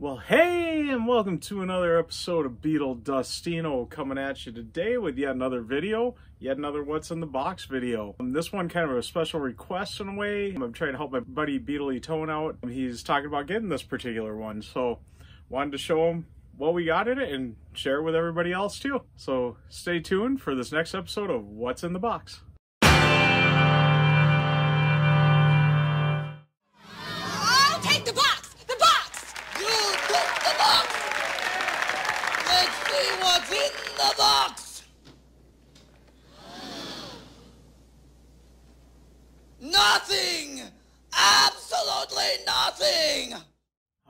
Well, hey, and welcome to another episode of Beatle Dustino, coming at you today with yet another video, yet another What's in the Box video. This one kind of a special request in a way. I'm trying to help my buddy Beatle Tone out. He's talking about getting this particular one, so wanted to show him what we got in it and share it with everybody else too. So stay tuned for this next episode of What's in the Box. I'll take the box! The box! You took the box! Let's see what's in the box! Nothing! Absolutely nothing!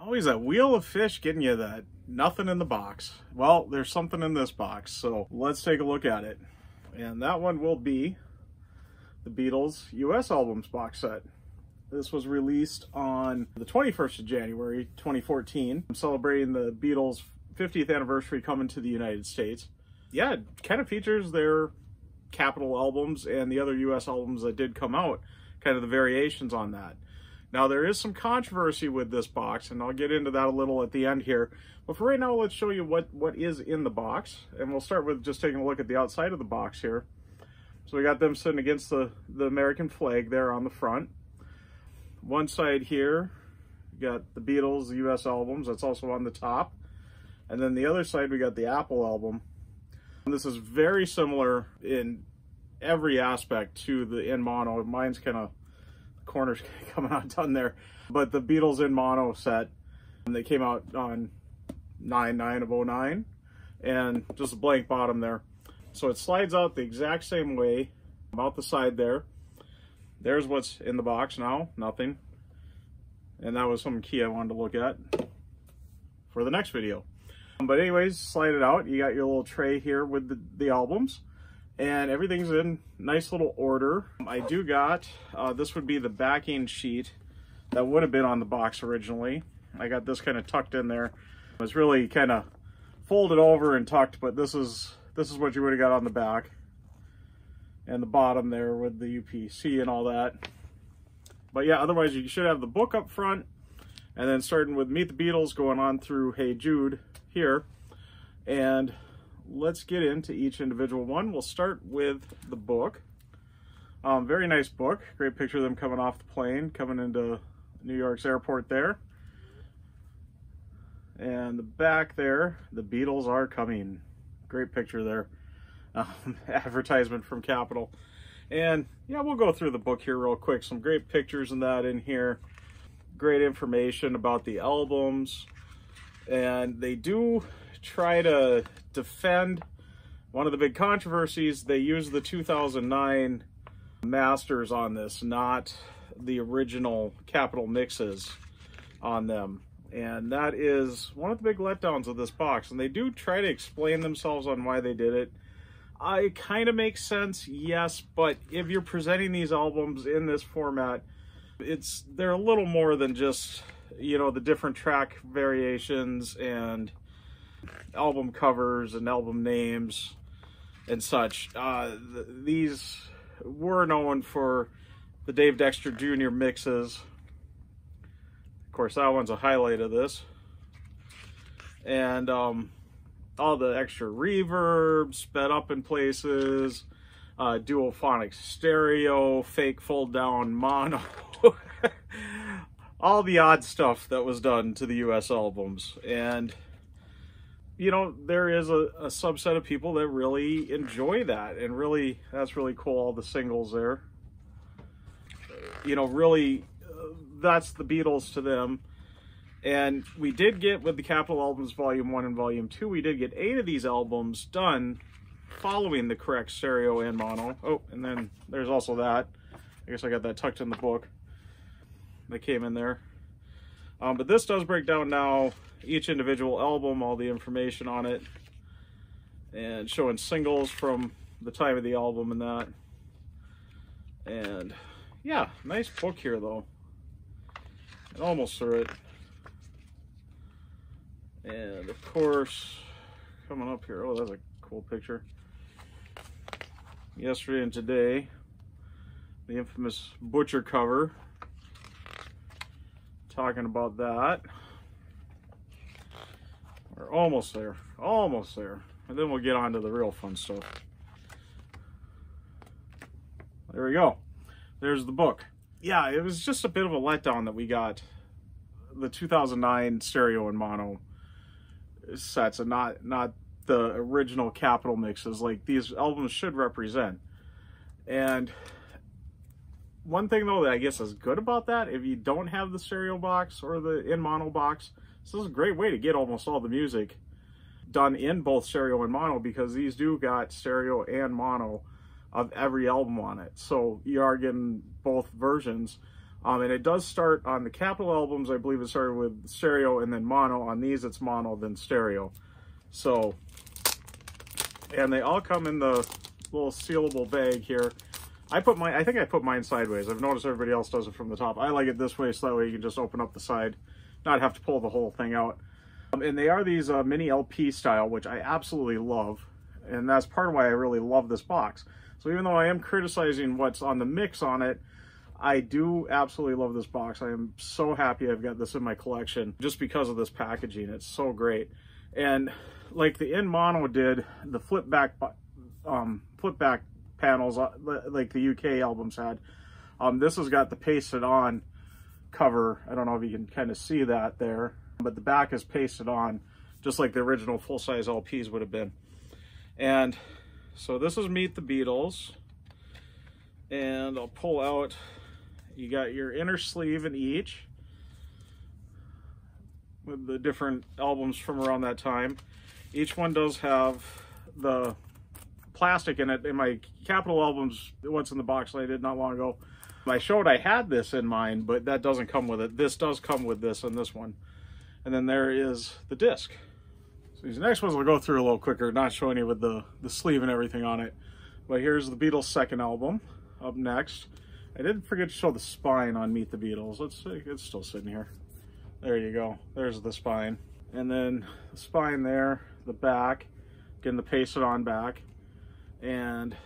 Always that wheel of fish getting you that nothing in the box. Well, there's something in this box, so let's take a look at it. And that one will be the Beatles U.S. Albums box set. This was released on the 21st of January, 2014. I'm celebrating the Beatles' 50th anniversary coming to the United States. Yeah, it kind of features their Capitol albums and the other U.S. albums that did come out, kind of the variations on that. Now, there is some controversy with this box, and I'll get into that a little at the end here. But for right now, let's show you what is in the box. And we'll start with just taking a look at the outside of the box here. So we got them sitting against the American flag there on the front. One side here, you got the Beatles U.S. albums, that's also on the top. And then the other side, we got the Apple album. And this is very similar in every aspect to the in mono. Mine's kind of, the corners coming undone there. But the Beatles in mono set, and they came out on 9/9 of 09, and just a blank bottom there. So it slides out the exact same way, about the side there. There's what's in the box now, nothing. And that was some key I wanted to look at for the next video. But anyways, slide it out. You got your little tray here with the albums. And everything's in nice little order. I do got, this would be the backing sheet that would have been on the box originally. I got this kind of tucked in there. It was really kind of folded over and tucked, but this is what you would have got on the back. And the bottom there with the UPC and all that. But yeah, otherwise you should have the book up front, and then starting with Meet the Beatles going on through Hey Jude here. And let's get into each individual one. We'll start with the book. Very nice book. Great picture of them coming off the plane, coming into New York's airport there. And the back there, the Beatles are coming. Great picture there. Advertisement from Capitol. And yeah, we'll go through the book here real quick. Some great pictures and that in here. Great information about the albums. And they do try to defend one of the big controversies. They use the 2009 masters on this, not the original Capitol mixes on them. And that is one of the big letdowns of this box. And they do try to explain themselves on why they did it. It kind of makes sense, yes, but if you're presenting these albums in this format, they're a little more than just, you know, the different track variations and album covers and album names and such. These were known for the Dave Dexter Jr. mixes. Of course, that one's a highlight of this. And all the extra reverb, sped up in places, duophonic stereo, fake fold down mono, all the odd stuff that was done to the U.S. albums. And, you know, there is a subset of people that really enjoy that, and really, that's really cool, all the singles there. You know, really, that's the Beatles to them. And we did get, with the Capitol Albums Volume 1 and Volume 2, we did get 8 of these albums done following the correct stereo and mono. Oh, and then there's also that. I guess I got that tucked in the book. That came in there. But this does break down now each individual album, all the information on it, and showing singles from the time of the album and that. And yeah, nice book here though. And almost through it. And of course, coming up here, oh, that's a cool picture. Yesterday and today, the infamous Butcher cover. Talking about that. We're almost there. Almost there. And then we'll get on to the real fun stuff. There we go. There's the book. Yeah, it was just a bit of a letdown that we got the 2009 stereo and mono sets and not the original Capitol mixes like these albums should represent. And one thing though that I guess is good about that, if you don't have the stereo box or the in mono box, this is a great way to get almost all the music done in both stereo and mono, because these do got stereo and mono of every album on it. So you are getting both versions. And it does start on the Capitol albums, I believe it started with stereo and then mono. On these it's mono, then stereo. So, and they all come in the little sealable bag here. I think I put mine sideways. I've noticed everybody else does it from the top. I like it this way, so that way you can just open up the side, not have to pull the whole thing out. And they are these mini LP style, which I absolutely love. And that's part of why I really love this box. So even though I am criticizing what's on the mix on it, I do absolutely love this box. I am so happy I've got this in my collection just because of this packaging. It's so great. And like the in mono did, the flip back panels like the UK albums had, this has got the pasted on cover. I don't know if you can kind of see that there, but the back is pasted on just like the original full-size LPs would have been. And so this is Meet the Beatles, and I'll pull out, you got your inner sleeve in each with the different albums from around that time. Each one does have the plastic in it. In my Capitol albums, what's in the box I did not long ago, I showed I had this in mine, but that doesn't come with it. This does come with this and this one. And then there is the disc. So these next ones will go through a little quicker, not showing you with the sleeve and everything on it. But here's the Beatles' second album up next. I did forget to show the spine on Meet the Beatles. Let's see, it's still sitting here. There you go. There's the spine. And then the spine there, the back, getting the pasted on back. And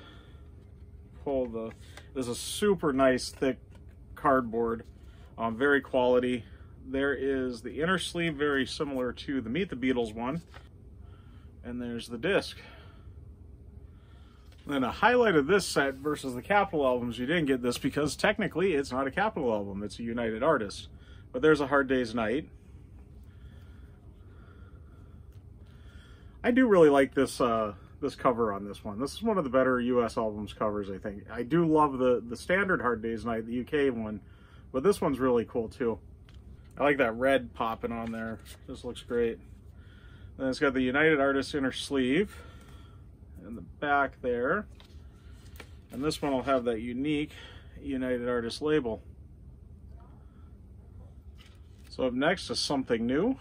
pull the, this is super nice thick cardboard, very quality. There is the inner sleeve, very similar to the Meet the Beatles one. And there's the disc. Then a highlight of this set versus the Capitol albums, you didn't get this because technically it's not a Capitol album, it's a United artist. But there's A Hard Day's Night. I do really like this this cover on this one. This is one of the better U.S.Albums covers, I think. I do love the standard Hard Day's Night, the UK one, but this one's really cool too. I like that red popping on there. This looks great. Then it's got the United Artists inner sleeve in the back there. And this one will have that unique United Artists label. So up next is Something New.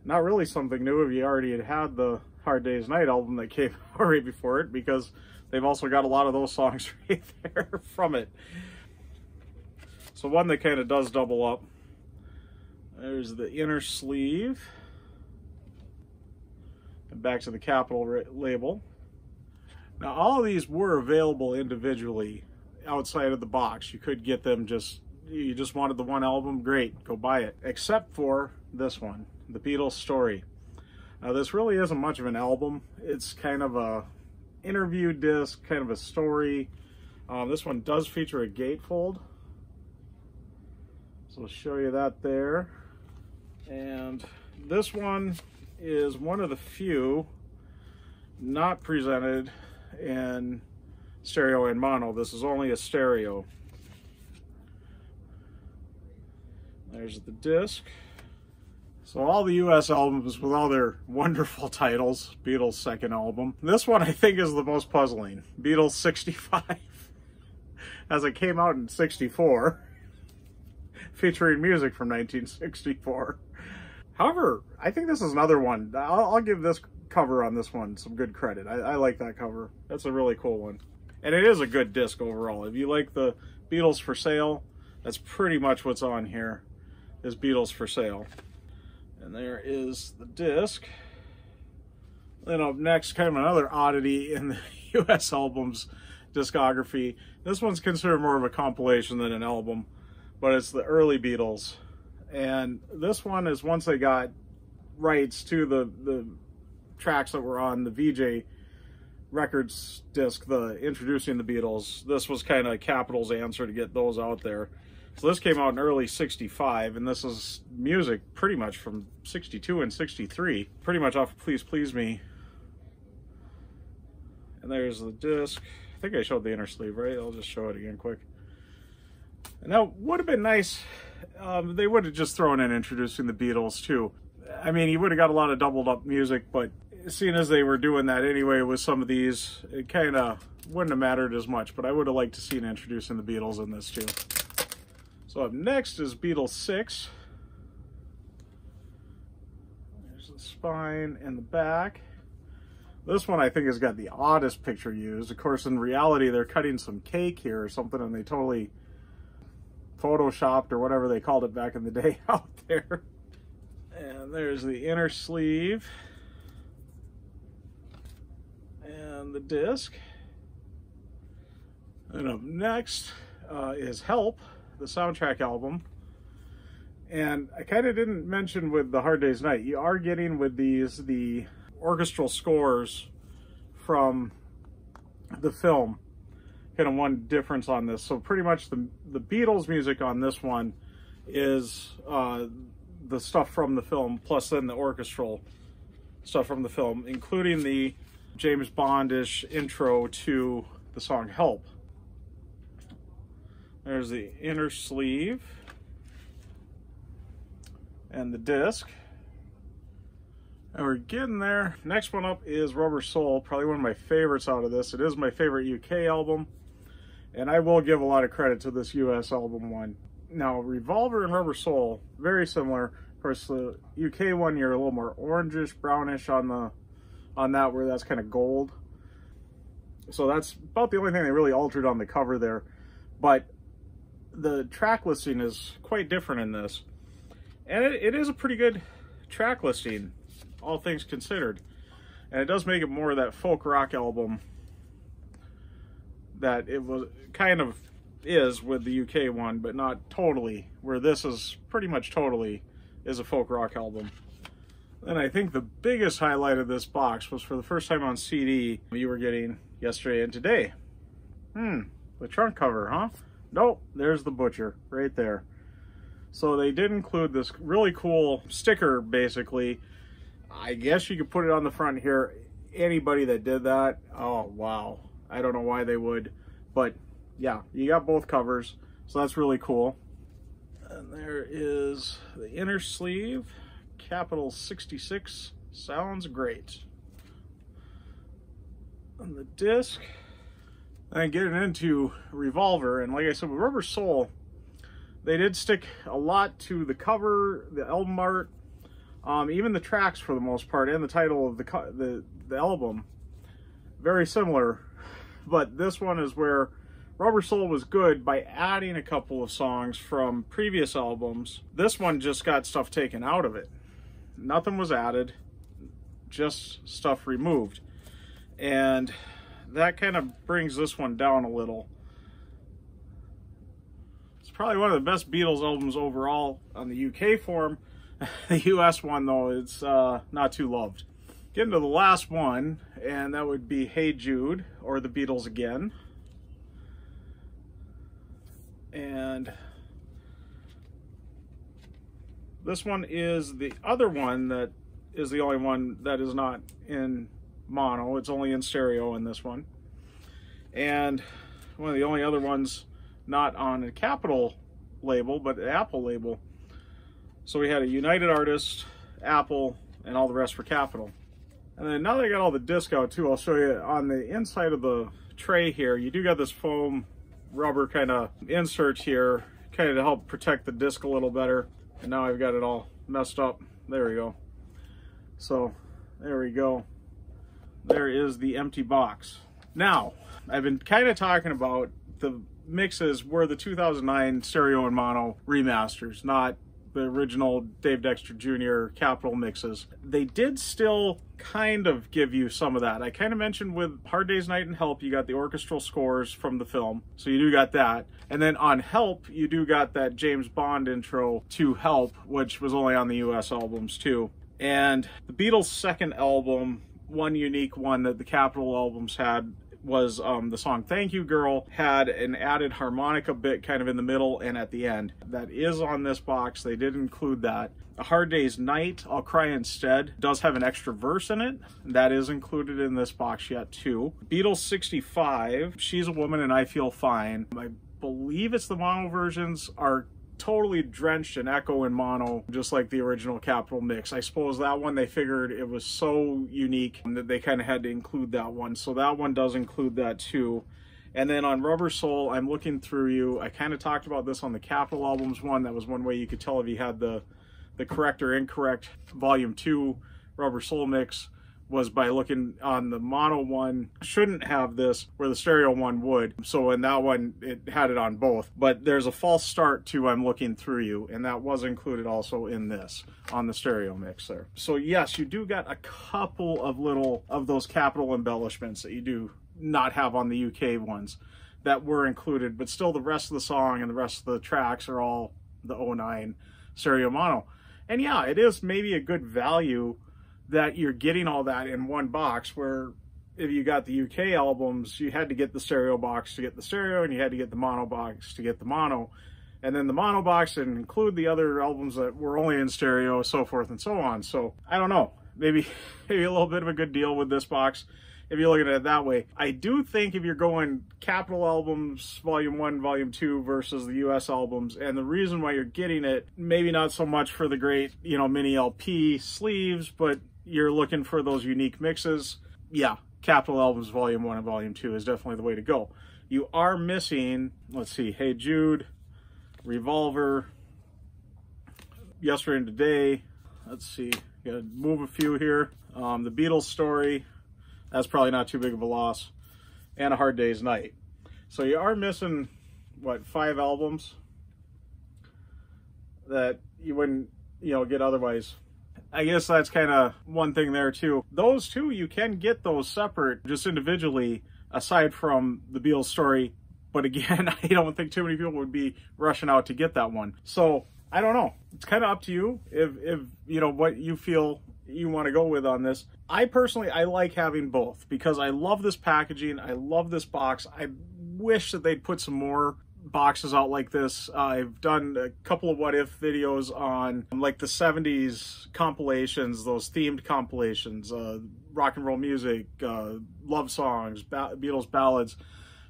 Not really something new if you already had the Hard Day's Night album that came out right before it, because they've also got a lot of those songs right there from it. So one that kind of does double up. There's the inner sleeve. And back to the Capitol label. Now all of these were available individually outside of the box. You could get them you just wanted the one album, great, go buy it. Except for this one, the Beatles Story. Now this really isn't much of an album. It's kind of a interview disc, kind of a story. This one does feature a gatefold. So I'll show you that there. And this one is one of the few not presented in stereo and mono. This is only a stereo. There's the disc. So all the U.S. albums with all their wonderful titles, Beatles' second album. This one I think is the most puzzling. Beatles 65, as it came out in 64, featuring music from 1964. However, I think this is another one. I'll give this cover on this one some good credit. I like that cover. That's a really cool one. And it is a good disc overall. If you like the Beatles for Sale, that's pretty much what's on here, is Beatles for Sale. And there is the disc. Then up next, kind of another oddity in the U.S. Albums discography. This one's considered more of a compilation than an album, but it's the early Beatles And this one is once they got rights to the tracks that were on the VJ Records disc, the Introducing the Beatles. This was kind of Capitol's answer to get those out there. So this came out in early '65, and this is music pretty much from '62 and '63, pretty much off of Please Please Me. And there's the disc. I think I showed the inner sleeve, right? I'll just show it again quick. And that would have been nice. They would have just thrown in Introducing the Beatles too. I mean, you would have got a lot of doubled up music, but seeing as they were doing that anyway with some of these, it kind of wouldn't have mattered as much, but I would have liked to see Introducing the Beatles in this too. So up next is Beatles 6. There's the spine and the back. This one I think has got the oddest picture used. Of course, in reality, they're cutting some cake here or something, and they totally photoshopped or whatever they called it back in the day out there. And there's the inner sleeve and the disc. And up next is Help, the soundtrack album. And I kind of didn't mention with the Hard Day's Night, you are getting with these the orchestral scores from the film. Kind of one difference on this. So pretty much the Beatles music on this one is the stuff from the film, plus then the orchestral stuff from the film, including the James Bond-ish intro to the song Help. There's the inner sleeve and the disc. And we're getting there. Next one up is Rubber Soul, probably one of my favorites out of this. It is my favorite UK album, and I will give a lot of credit to this US album one. Now, Revolver and Rubber Soul, very similar. Of course, the UK one, you're a little more orangish, brownish on that, where that's kind of gold. So that's about the only thing they really altered on the cover there. But the track listing is quite different in this. And it is a pretty good track listing, all things considered. And it does make it more of that folk rock album that it was kind of is with the UK one, but not totally, where this is pretty much totally is a folk rock album. And I think the biggest highlight of this box was, for the first time on CD, you were getting yesterday and today. The trunk cover, huh? Nope, there's the butcher right there. So they did include this really cool sticker, basically. I guess you could put it on the front here. Anybody that did that, oh wow. I don't know why they would, but yeah, you got both covers, so that's really cool. And there is the inner sleeve, capital 66, sounds great. And the disc, and getting into Revolver, and like I said, with Rubber Soul, they did stick a lot to the cover, the album art, even the tracks for the most part, and the title of the album, very similar. But this one is where Rubber Soul was good by adding a couple of songs from previous albums. This one just got stuff taken out of it. Nothing was added, just stuff removed. And that kind of brings this one down a little. It's probably one of the best Beatles albums overall on the UK form. The US one, though, it's not too loved. Getting to the last one, and that would be Hey Jude, or The Beatles Again. And this one is the other one that is the only one that is not in mono. It's only in stereo in this one. And one of the only other ones not on a Capitol label, but the Apple label. So we had a United Artists, Apple, and all the rest for Capitol. And then now that I got all the disc out too, I'll show you on the inside of the tray here, you do got this foam rubber kind of insert here, kind of to help protect the disc a little better. And now I've got it all messed up. There we go. So there we go. There is the empty box. Now, I've been kind of talking about the mixes were the 2009 stereo and mono remasters, not the original Dave Dexter Jr. Capitol mixes. They did still kind of give you some of that. I kind of mentioned with Hard Day's Night and Help, you got the orchestral scores from the film, so you do got that. And then on Help, you do got that James Bond intro to Help, which was only on the U.S. albums too. And the Beatles' second album, one unique one that the Capitol albums had, was the song Thank You Girl, had an added harmonica bit kind of in the middle and at the end. That is on this box. They did include that. A Hard Day's Night, I'll Cry Instead, does have an extra verse in it. That is included in this box yet too. Beatles 65, She's a Woman and I Feel Fine. I believe it's the mono versions are totally drenched in echo and mono, just like the original Capitol mix. I suppose that one they figured it was so unique that they kind of had to include that one. So that one does include that too. And then on Rubber Soul, I'm Looking Through You. I kind of talked about this on the Capitol albums one. That was one way you could tell if you had the correct or incorrect Volume 2 Rubber Soul mix, was by looking on the mono one. Shouldn't have this where the stereo one would. So in that one, it had it on both. But there's a false start to I'm Looking Through You, and that was included also in this, on the stereo mix there. So yes, you do got a couple of little of those Capitol embellishments that you do not have on the UK ones that were included, but still the rest of the song and the rest of the tracks are all the 09 stereo mono. And yeah, it is maybe a good value that you're getting all that in one box, where if you got the UK albums, you had to get the stereo box to get the stereo, and you had to get the mono box to get the mono. And then the mono box didn't include the other albums that were only in stereo, so forth and so on. So I don't know, maybe a little bit of a good deal with this box if you look at it that way. I do think if you're going Capitol albums, Volume 1, Volume 2 versus the US albums, and the reason why you're getting it, maybe not so much for the great, you know, mini LP sleeves, but you're looking for those unique mixes, yeah, Capitol albums Volume 1 and Volume 2 is definitely the way to go. You are missing, let's see, Hey Jude, Revolver, Yesterday and Today, let's see, gotta move a few here, the Beatles Story, that's probably not too big of a loss, and A Hard Day's Night. So you are missing, what, 5 albums that you wouldn't, you know, get otherwise. I guess that's kind of one thing there too. Those two, you can get those separate, just individually, aside from the Beatles Story. But again, I don't think too many people would be rushing out to get that one. So I don't know. It's kind of up to you if you know what you feel you want to go with on this. I personally, I like having both because I love this packaging. I love this box. I wish that they'd put some more boxes out like this. I've done a couple of what if videos on like the 70s compilations, those themed compilations, rock and roll music, love songs, Beatles ballads,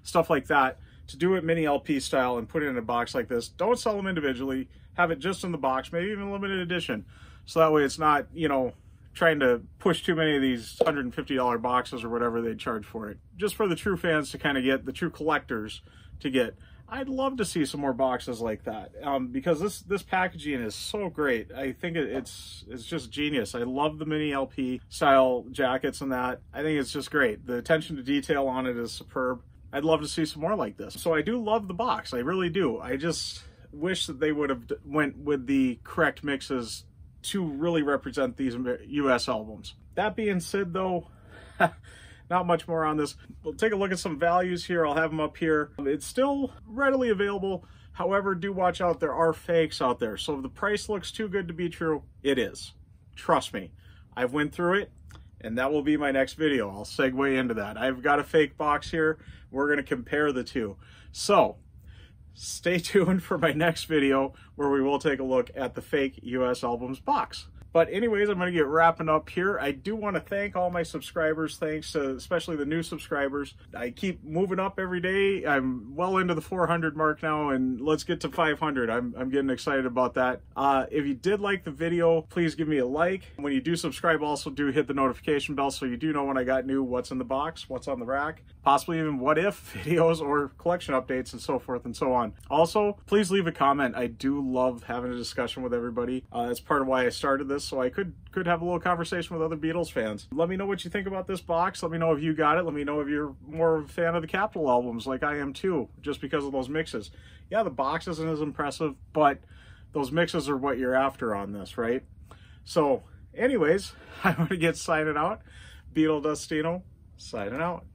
stuff like that, to do it mini LP style and put it in a box like this. Don't sell them individually, have it just in the box, maybe even limited edition, so that way it's not, you know, trying to push too many of these $150 boxes or whatever they charge for it. Just for the true fans to kind of get, the true collectors to get. I'd love to see some more boxes like that, because this packaging is so great. I think it's just genius. I love the mini LP style jackets and that. I think it's just great. The attention to detail on it is superb. I'd love to see some more like this. So I do love the box. I really do. I just wish that they would have went with the correct mixes to really represent these US albums. That being said though, not much more on this. We'll take a look at some values here. I'll have them up here. It's still readily available. However, do watch out. There are fakes out there. So if the price looks too good to be true, it is. Trust me. I've went through it, and that will be my next video. I'll segue into that. I've got a fake box here. We're going to compare the two. So stay tuned for my next video where we will take a look at the fake US Albums box. But anyways, I'm going to get wrapping up here. I do want to thank all my subscribers. Thanks to especially the new subscribers. I keep moving up every day. I'm well into the 400 mark now, and let's get to 500. I'm getting excited about that. If you did like the video, please give me a like. When you do subscribe, also do hit the notification bell so you do know when I got new what's in the box, what's on the rack, possibly even what if videos or collection updates and so forth and so on. Also, please leave a comment. I do love having a discussion with everybody. That's part of why I started this, so I could have a little conversation with other Beatles fans. Let me know what you think about this box. Let me know if you got it. Let me know if you're more of a fan of the Capitol albums like I am too, just because of those mixes. Yeah, the box isn't as impressive, but those mixes are what you're after on this, right? So anyways, I'm going to get signing out. Beatle Dustino signing out.